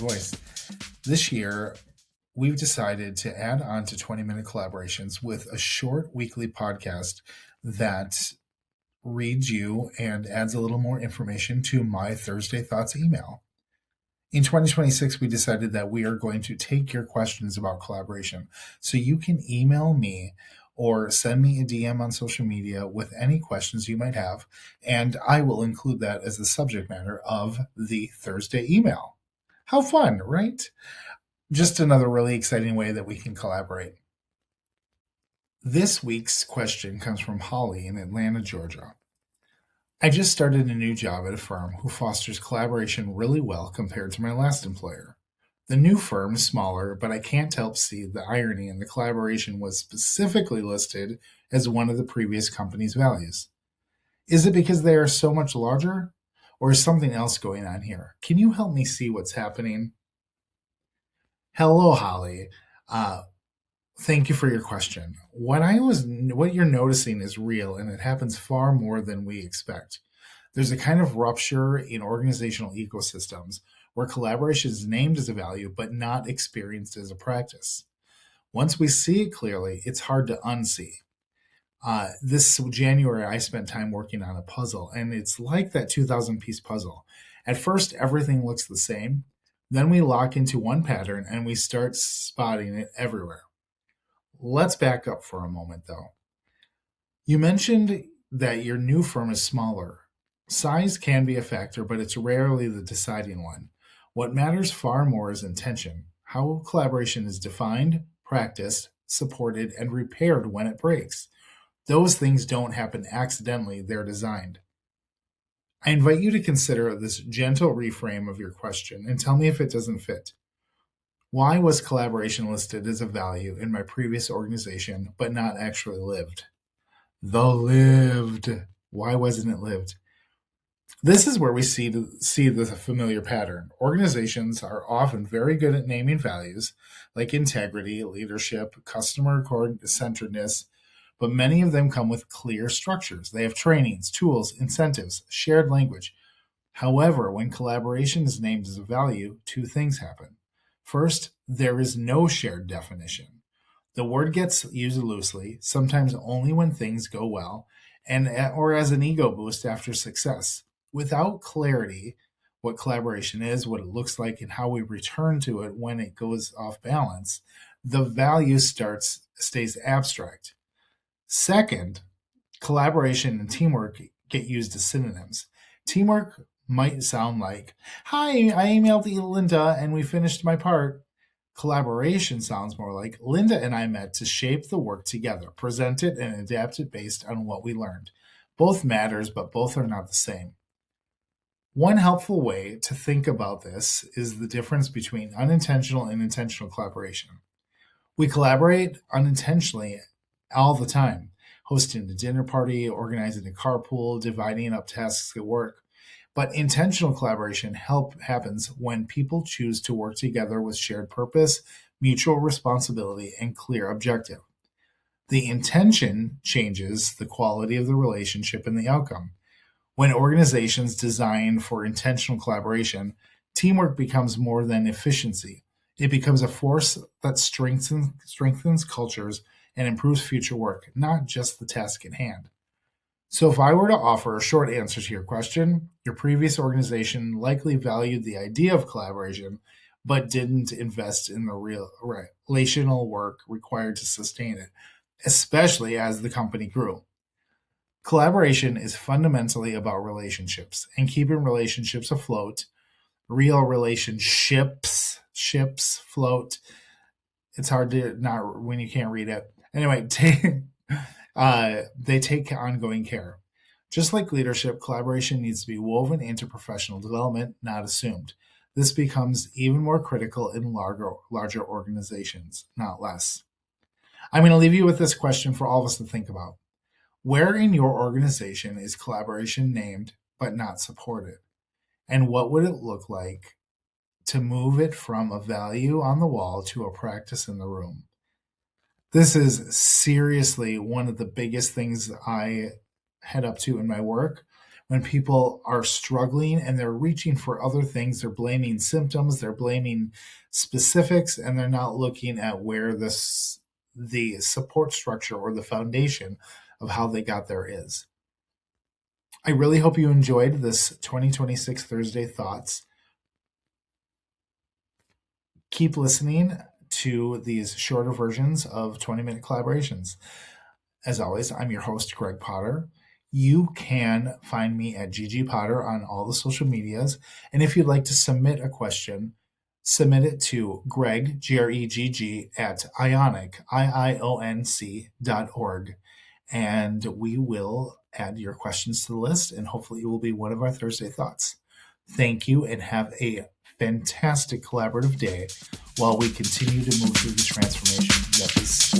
voice. This year, we've decided to add on to 20-minute collaborations with a short weekly podcast that reads you and adds a little more information to my Thursday Thoughts email. In 2026, we decided that we are going to take your questions about collaboration. So you can email me or send me a DM on social media with any questions you might have, and I will include that as the subject matter of the Thursday email. How fun, right? Just another really exciting way that we can collaborate. This week's question comes from Holly in Atlanta, Georgia. I just started a new job at a firm who fosters collaboration really well compared to my last employer. The new firm is smaller, but I can't help see the irony in the collaboration was specifically listed as one of the previous company's values. Is it because they are so much larger, or is something else going on here? Can you help me see what's happening? Hello, Holly. Thank you for your question. What you're noticing is real, and it happens far more than we expect. There's a kind of rupture in organizational ecosystems where collaboration is named as a value but not experienced as a practice. Once we see it clearly, it's hard to unsee. This January, I spent time working on a puzzle, and it's like that 2,000-piece puzzle. At first, everything looks the same. Then we lock into one pattern, and we start spotting it everywhere. Let's back up for a moment, though. You mentioned that your new firm is smaller. Size can be a factor, but it's rarely the deciding one. What matters far more is intention, how collaboration is defined, practiced, supported, and repaired when it breaks. Those things don't happen accidentally, they're designed. I invite you to consider this gentle reframe of your question and tell me if it doesn't fit. Why was collaboration listed as a value in my previous organization but not actually lived? Why wasn't it lived? This is where we see the familiar pattern. Organizations are often very good at naming values like integrity, leadership, customer-centeredness, but many of them come with clear structures. They have trainings, tools, incentives, shared language. However, when collaboration is named as a value, two things happen. First, there is no shared definition. The word gets used loosely, sometimes only when things go well, or as an ego boost after success. Without clarity, what collaboration is, what it looks like, and how we return to it when it goes off balance, the value stays abstract. Second, collaboration and teamwork get used as synonyms. Teamwork might sound like, "Hi, I emailed Linda and we finished my part." Collaboration sounds more like, "Linda and I met to shape the work together, present it, and adapt it based on what we learned." Both matters, but both are not the same. One helpful way to think about this is the difference between unintentional and intentional collaboration. We collaborate unintentionally all the time, hosting a dinner party, organizing a carpool, dividing up tasks at work. But intentional collaboration happens when people choose to work together with shared purpose, mutual responsibility, and clear objective. The intention changes the quality of the relationship and the outcome. When organizations design for intentional collaboration, teamwork becomes more than efficiency. It becomes a force that strengthens cultures and improves future work, not just the task at hand. So if I were to offer a short answer to your question, your previous organization likely valued the idea of collaboration, but didn't invest in the real relational work required to sustain it, especially as the company grew. Collaboration is fundamentally about relationships and keeping relationships afloat. Real relationships, ships float. It's hard to not when you can't read it. Anyway, they take ongoing care. Just like leadership, collaboration needs to be woven into professional development, not assumed. This becomes even more critical in larger organizations, not less. I'm going to leave you with this question for all of us to think about. Where in your organization is collaboration named but not supported? And what would it look like to move it from a value on the wall to a practice in the room? This is seriously one of the biggest things I head up to in my work. when people are struggling and they're reaching for other things. They're blaming symptoms, they're blaming specifics, and they're not looking at where the support structure or the foundation of how they got there is. I really hope you enjoyed this 2026 Thursday Thoughts. Keep listening to these shorter versions of 20-minute collaborations. As always, I'm your host, Greg Potter. You can find me at GG Potter on all the social medias. And if you'd like to submit a question, submit it to Greg, Gregg, at Ionc, IIONC.org. And we will add your questions to the list, and hopefully it will be one of our Thursday Thoughts. Thank you, and have a fantastic collaborative day while we continue to move through the transformation that is